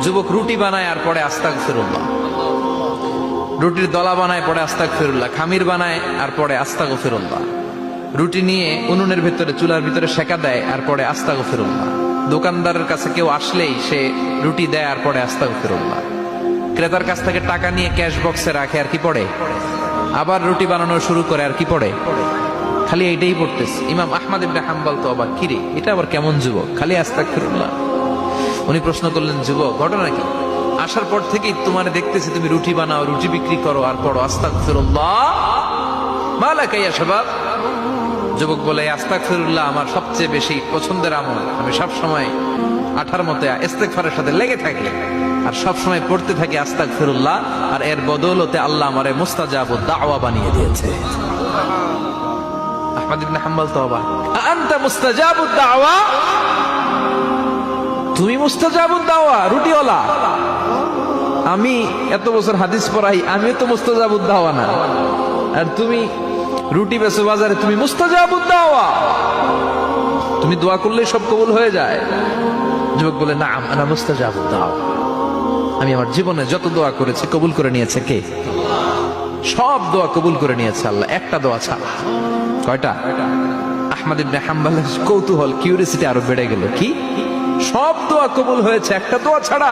যুবক রুটি বানায় আর পরে আস্তাগফিরুল্লাহ, রুটির দলা বানায় পরে আস্তাগফিরুল্লাহ, খামির বানায় আর পরে আস্তাগফিরুল্লাহ, রুটি নিয়ে উনুনের ভিতরে চুলার ভিতরে সেকা দেয় আর পরে আস্তাগফিরুল্লাহ, দোকানদারের কাছে কেউ আসলেই সে রুটি দেয় আর পরে আস্তাগফিরুল্লাহ, ক্রেতার কাছ থেকে টাকা নিয়ে ক্যাশ বক্সে রাখে আর কি পড়ে, আবার রুটি বানানো শুরু করে আর কি পড়ে, খালি এইটাই পড়তেছে। ইমাম আহমদ ইবনে হাম্বল তো অবাক, কিরে এটা আবার কেমন যুবক, খালি আস্তাগফিরুল্লাহ। উনি প্রশ্ন করলেন, যুবক ঘটনা কি? আসার পর থেকেই তোমার দেখতেছি তুমি রুটি বানাও, রুটি বিক্রি করো আর পড়ো আস্তাগফিরুল্লাহ, মালাকা ইয়া শাবাব। যুবক বলে, আস্তাগফিরুল্লাহ আমার সবচেয়ে বেশি পছন্দের আমল, আমি সব সময় আঠার মতে ইস্তেগফারের সাথে লেগে থাকি আর সব সময় পড়তে থাকি আস্তাগফিরুল্লাহ, আর এর বদৌলতে আল্লাহ আমারে মুস্তাজাবুদ দাওয়া বানিয়ে দিয়েছে। আহমদ ইবনে হাম্বল তো অবাক, আনতা মুস্তাজাবুদ দাওয়া, তুমি মুস্তাজাবুদ দাওয়া রুটিওয়ালা? আমি এত বছর হাদিস পড়াই, আমিও তো মুস্তাজাবুদ দাওয়া না, আর তুমি রুটি বেচো বাজারে, তুমি মুস্তাজাবুদ দাওয়া, তুমি দোয়া করলে সব কবুল হয়ে যায়? যুবক বলে, না আনা মুস্তাজাবুদ দাওয়া, আমি আমার জীবনে যত দোয়া করেছি কবুল করে নিয়েছে কে? সব দোয়া কবুল করে নিয়েছে আল্লাহ, একটা দোয়া ছাড়া। কয়টা? আহমদ ইবনে হাম্বলের কৌতূহল, কিউরিসিটি আরো বেড়ে গেল, কি সব দোয়া কবুল হয়েছে একটা দোয়া ছাড়া?